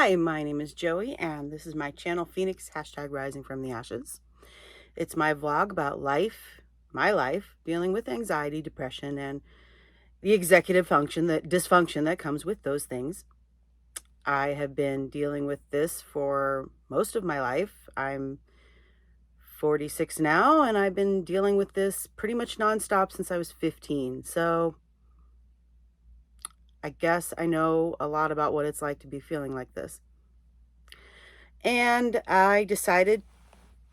Hi, my name is Joey, and this is my channel, Phoenix, #RisingFromTheAshes. It's my vlog about life, my life, dealing with anxiety, depression, and the executive function, that dysfunction that comes with those things. I have been dealing with this for most of my life. I'm 46 now, and I've been dealing with this pretty much nonstop since I was 15. So I guess I know a lot about what it's like to be feeling like this. And I decided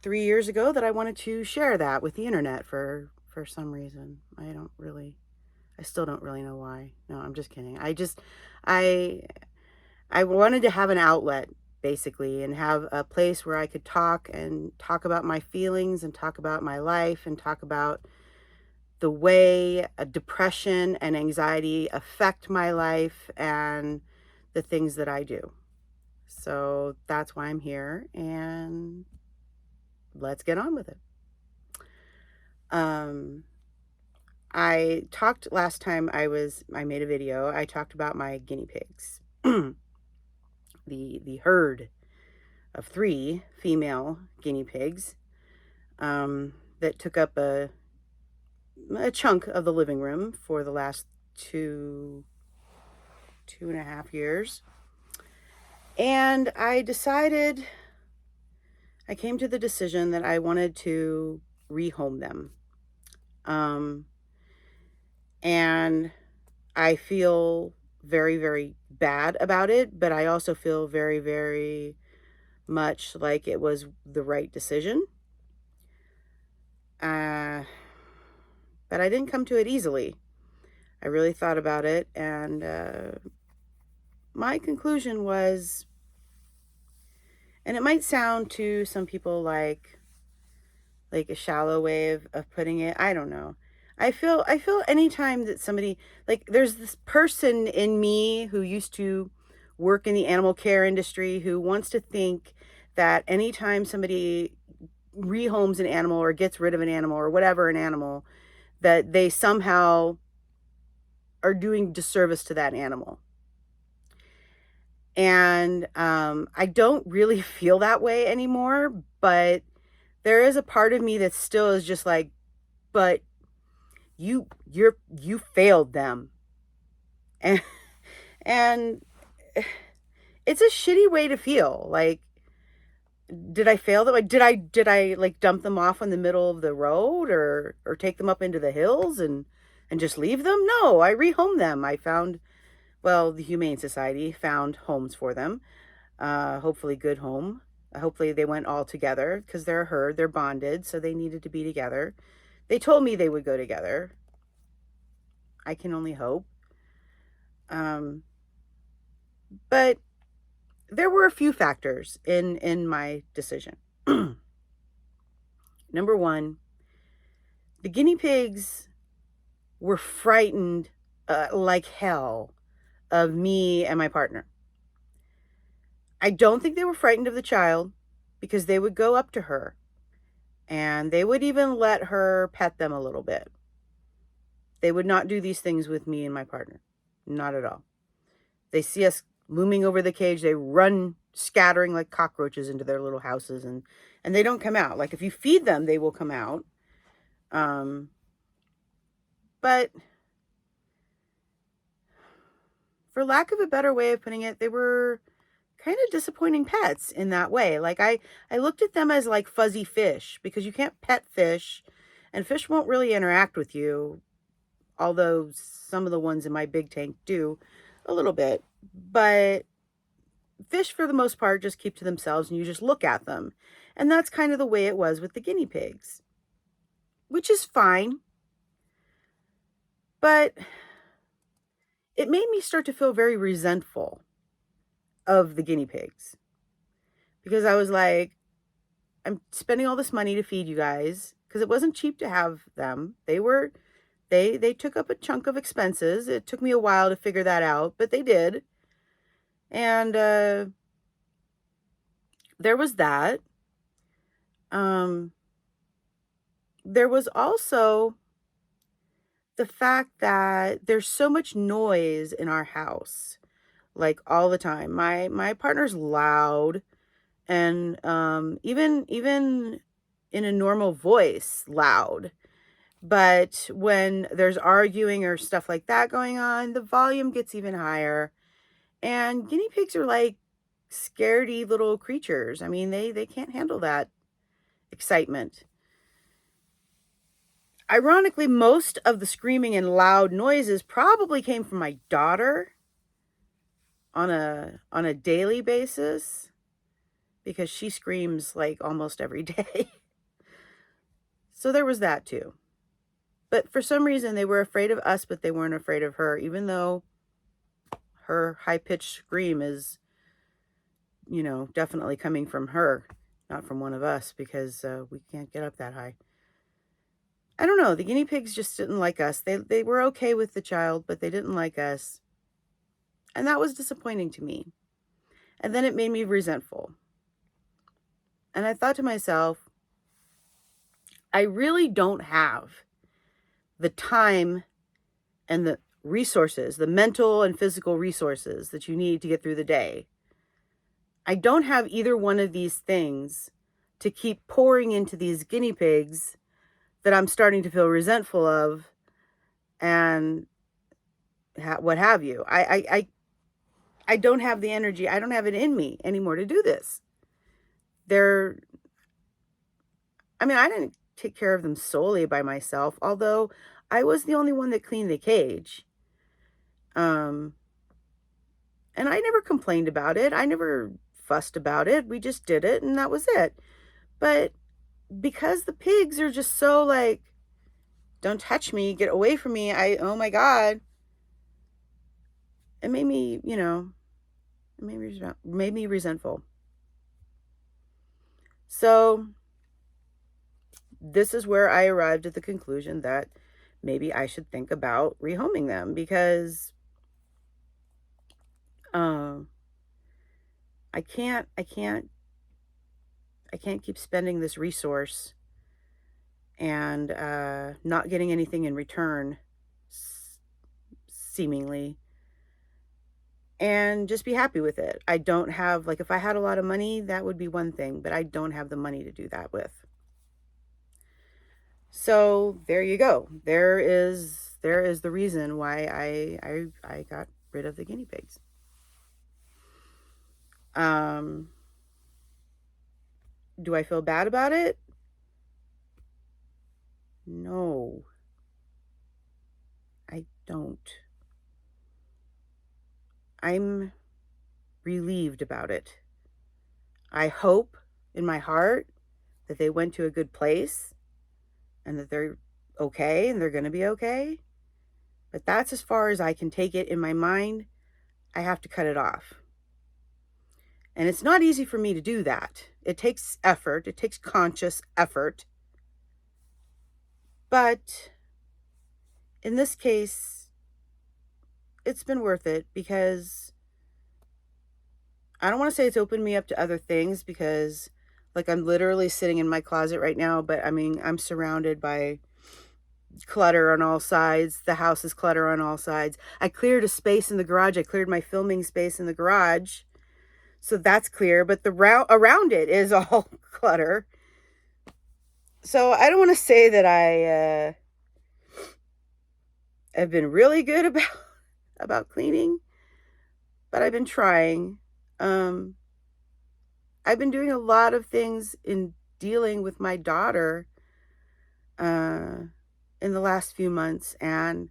3 years ago that I wanted to share that with the internet for some reason. I still don't really know why. No, I'm just kidding. I I wanted to have an outlet basically and have a place where I could talk about my feelings and talk about my life and talk about the way depression and anxiety affect my life and the things that I do. So that's why I'm here, and let's get on with it. Um, I talked last time I made a video. I talked about my guinea pigs, the herd of 3 female guinea pigs that took up a chunk of the living room for the last two and a half years. And I came to the decision that I wanted to rehome them. And I feel very, very bad about it, but I also feel very, very much like it was the right decision. Uh, but I didn't come to it easily. I really thought about it, and my conclusion was, and it might sound to some people like a shallow way of putting it. I don't know. I feel anytime that somebody, like, there's this person in me who used to work in the animal care industry who wants to think that anytime somebody rehomes an animal or gets rid of an animal or whatever an animal, that they somehow are doing disservice to that animal. And I don't really feel that way anymore, but there is a part of me that still is just like, but you failed them. And and it's a shitty way to feel. Like, did I fail them? Like, did I like dump them off in the middle of the road or take them up into the hills and just leave them? No, I rehomed them. The Humane Society found homes for them. Hopefully good home. Hopefully they went all together because they're a herd, they're bonded, so they needed to be together. They told me they would go together. I can only hope. Um, but there were a few factors in my decision. Number one, the guinea pigs were frightened like hell of me and my partner. I don't think they were frightened of the child because they would go up to her and they would even let her pet them a little bit. They would not do these things with me and my partner. Not at all. They see us looming over the cage, they run scattering like cockroaches into their little houses, and they don't come out. Like, if you feed them, they will come out. But for lack of a better way of putting it, they were kind of disappointing pets in that way. Like, I looked at them as like fuzzy fish, because you can't pet fish and fish won't really interact with you, although some of the ones in my big tank do a little bit. But fish, for the most part, just keep to themselves and you just look at them. And that's kind of the way it was with the guinea pigs, which is fine. But it made me start to feel very resentful of the guinea pigs, because I was like, I'm spending all this money to feed you guys, because it wasn't cheap to have them. They took up a chunk of expenses. It took me a while to figure that out, but they did. And there was that. There was also the fact that there's so much noise in our house. like all the time. My partner's loud, and even in a normal voice, loud. But when there's arguing or stuff like that going on, the volume gets even higher. And guinea pigs are like scaredy little creatures. I mean, they can't handle that excitement. Ironically, most of the screaming and loud noises probably came from my daughter on a daily basis, because she screams like almost every day. So there was that too. But for some reason they were afraid of us, but they weren't afraid of her, even though her high-pitched scream is, definitely coming from her, not from one of us, because we can't get up that high. I don't know. The guinea pigs just didn't like us. They were okay with the child, but they didn't like us. And that was disappointing to me. And then it made me resentful. And I thought to myself, I really don't have the time and the resources, the mental and physical resources that you need to get through the day. I don't have either one of these things to keep pouring into these guinea pigs that I'm starting to feel resentful of, and what have you. I don't have the energy. I don't have it in me anymore to do this. I didn't take care of them solely by myself, although I was the only one that cleaned the cage. And I never complained about it. I never fussed about it. We just did it, and that was it. But because the pigs are just so like, don't touch me, get away from me, oh my God. It made me, made me resentful. So this is where I arrived at the conclusion that maybe I should think about rehoming them, because I can't keep spending this resource and not getting anything in return, seemingly, and just be happy with it. I don't have, like, if I had a lot of money, that would be one thing, but I don't have the money to do that with. So there you go. There is the reason why I got rid of the guinea pigs. Do I feel bad about it? No, I don't. I'm relieved about it. I hope in my heart that they went to a good place and that they're okay and they're going to be okay. But that's as far as I can take it in my mind. I have to cut it off. And it's not easy for me to do that. It takes effort. It takes conscious effort. But in this case, it's been worth it, because I don't want to say it's opened me up to other things, because like I'm literally sitting in my closet right now, but I'm surrounded by clutter on all sides. The house is clutter on all sides. I cleared a space in the garage. I cleared my filming space in the garage. So that's clear, but the around it is all clutter. So I don't want to say that I have been really good about cleaning, but I've been trying. I've been doing a lot of things in dealing with my daughter in the last few months, and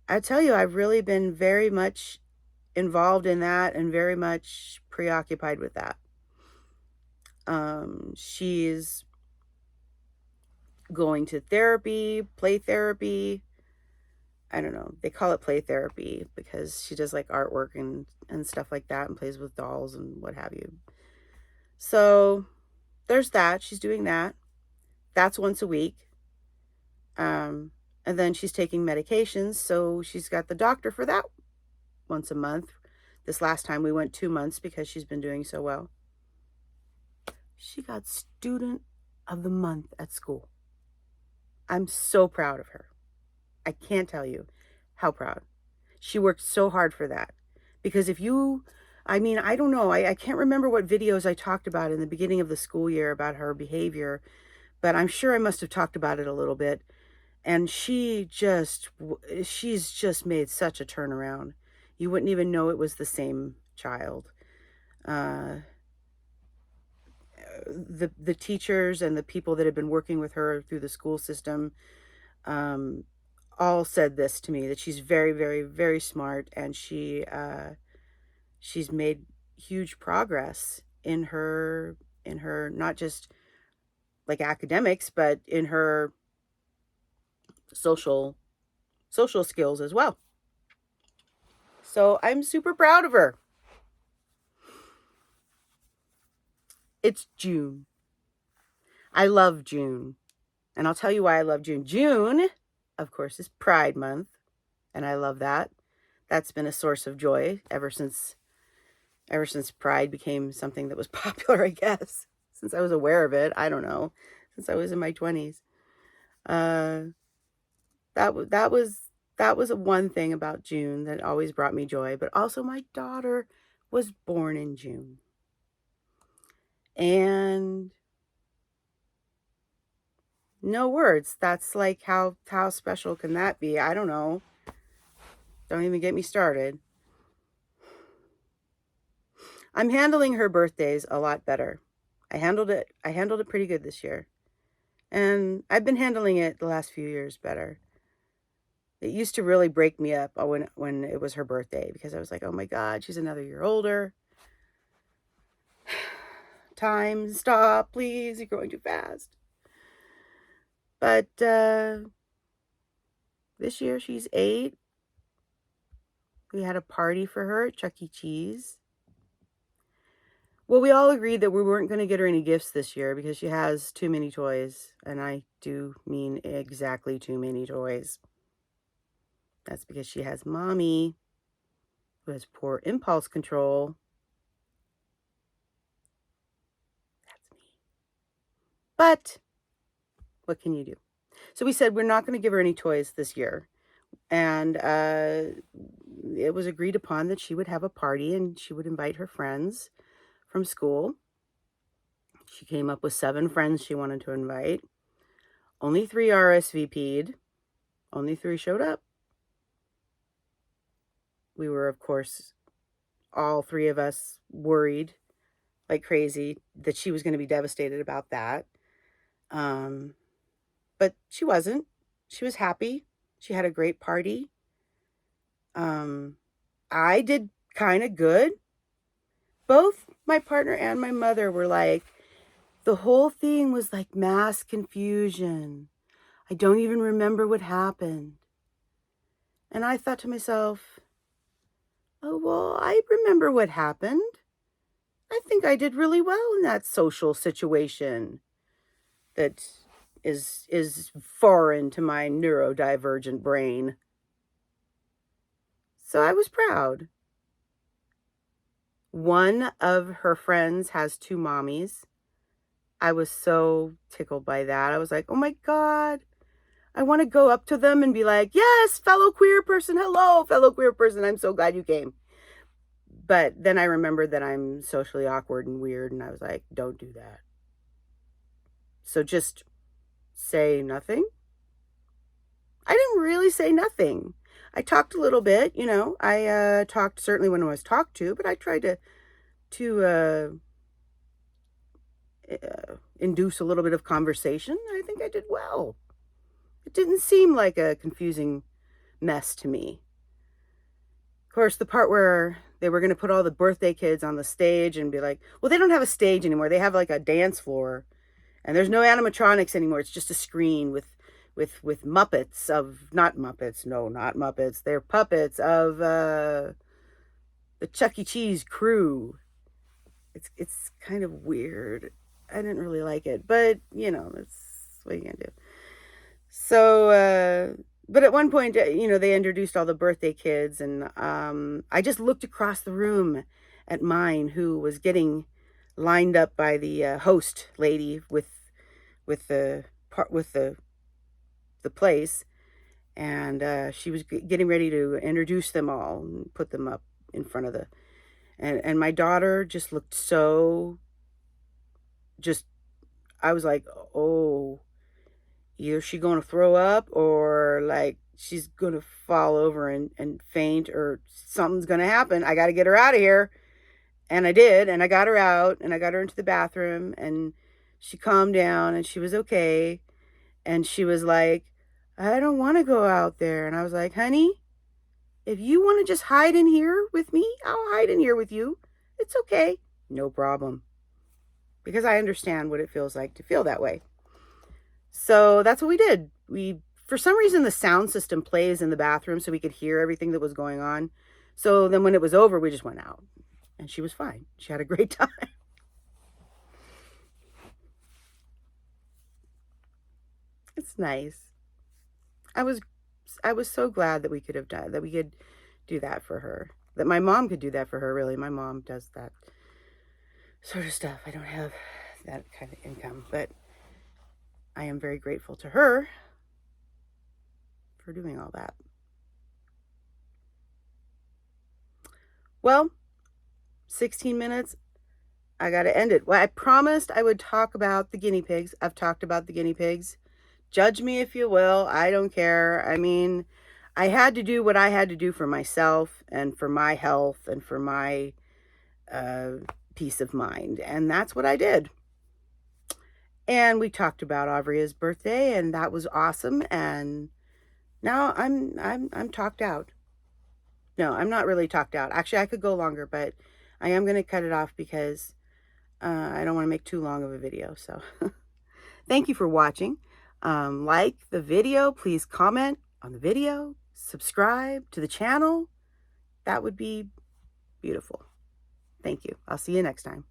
I tell you, I've really been very much involved in that and very much preoccupied with that. She's going to therapy, play therapy. I don't know. They call it play therapy because she does like artwork and stuff like that, and plays with dolls and what have you. So there's that. She's doing that. That's once a week. And then she's taking medications. So she's got the doctor for that once a month. This last time we went 2 months because she's been doing so well. She got student of the month at school. I'm so proud of her. I can't tell you how proud. She worked so hard for that, Because if you, I mean, I don't know, I can't remember what videos I talked about in the beginning of the school year about her behavior, but I'm sure I must have talked about it a little bit. And she's just made such a turnaround. You wouldn't even know it was the same child. Uh, the teachers and the people that have been working with her through the school system um, all said this to me, that she's very, very, very smart, and she's made huge progress in her not just like academics, but in her social social skills as well. So I'm super proud of her. It's June. I love June. And I'll tell you why I love June. June, of course, is Pride Month, and I love that. That's been a source of joy ever since Pride became something that was popular, I guess. Since I was aware of it, I don't know. Since I was in my 20s. Uh that was a one thing about June that always brought me joy, but also my daughter was born in June. And no words. That's like how special can that be? I don't know. Don't even get me started. I'm handling her birthdays a lot better. I handled it pretty good this year. And I've been handling it the last few years better. It used to really break me up when it was her birthday, because I was like, "Oh my God, she's another year older. Time, stop, please. You're going too fast." But this year she's 8. We had a party for her at Chuck E. Cheese. Well, we all agreed that we weren't going to get her any gifts this year because she has too many toys. And I do mean exactly too many toys. That's because she has mommy, who has poor impulse control. That's me. But what can you do? So we said we're not going to give her any toys this year. And it was agreed upon that she would have a party and she would invite her friends from school. She came up with 7 friends she wanted to invite. Only 3 RSVP'd. Only 3 showed up. We were, of course, all 3 of us worried like crazy that she was going to be devastated about that. But she wasn't. She was happy. She had a great party. I did kind of good. Both my partner and my mother were like, the whole thing was like mass confusion. I don't even remember what happened. And I thought to myself, oh, well, I remember what happened. I think I did really well in that social situation that is foreign to my neurodivergent brain. So I was proud. One of her friends has 2 mommies. I was so tickled by that. I was like, oh my God, I want to go up to them and be like, yes, fellow queer person. Hello, fellow queer person. I'm so glad you came. But then I remembered that I'm socially awkward and weird. And I was like, don't do that. So just say nothing. I didn't really say nothing. I talked a little bit, I talked certainly when I was talked to, but I tried to induce a little bit of conversation. I think I did well. It didn't seem like a confusing mess to me. Of course, the part where they were going to put all the birthday kids on the stage and be like, well, they don't have a stage anymore. They have like a dance floor, and there's no animatronics anymore. It's just a screen with Muppets of, not Muppets, no, not Muppets. They're puppets of the Chuck E. Cheese crew. It's kind of weird. I didn't really like it, but that's what you can do. So, but at one point, they introduced all the birthday kids, and I just looked across the room at mine, who was getting lined up by the host lady with the place, and she was getting ready to introduce them all and put them up in front of the, and my daughter just looked so, just, I was like, oh, either she's going to throw up or like she's going to fall over and faint or something's going to happen. I got to get her out of here. And I did. And I got her out and I got her into the bathroom and she calmed down and she was okay. And she was like, I don't want to go out there. And I was like, honey, if you want to just hide in here with me, I'll hide in here with you. It's okay. No problem. Because I understand what it feels like to feel that way. So that's what we did. For some reason, the sound system plays in the bathroom so we could hear everything that was going on. So then when it was over, we just went out and she was fine. She had a great time. It's nice. I was so glad that we could have done that. We could do that for her. That my mom could do that for her. Really, my mom does that sort of stuff. I don't have that kind of income, but I am very grateful to her for doing all that. Well, 16 minutes. I got to end it. Well, I promised I would talk about the guinea pigs. I've talked about the guinea pigs. Judge me if you will. I don't care. I mean, I had to do what I had to do for myself and for my health and for my peace of mind. And that's what I did. And we talked about Avria's birthday and that was awesome. And now I'm talked out. No, I'm not really talked out. Actually, I could go longer, but I am going to cut it off because I don't want to make too long of a video. So thank you for watching. Like the video, please comment on the video, subscribe to the channel. That would be beautiful. Thank you. I'll see you next time.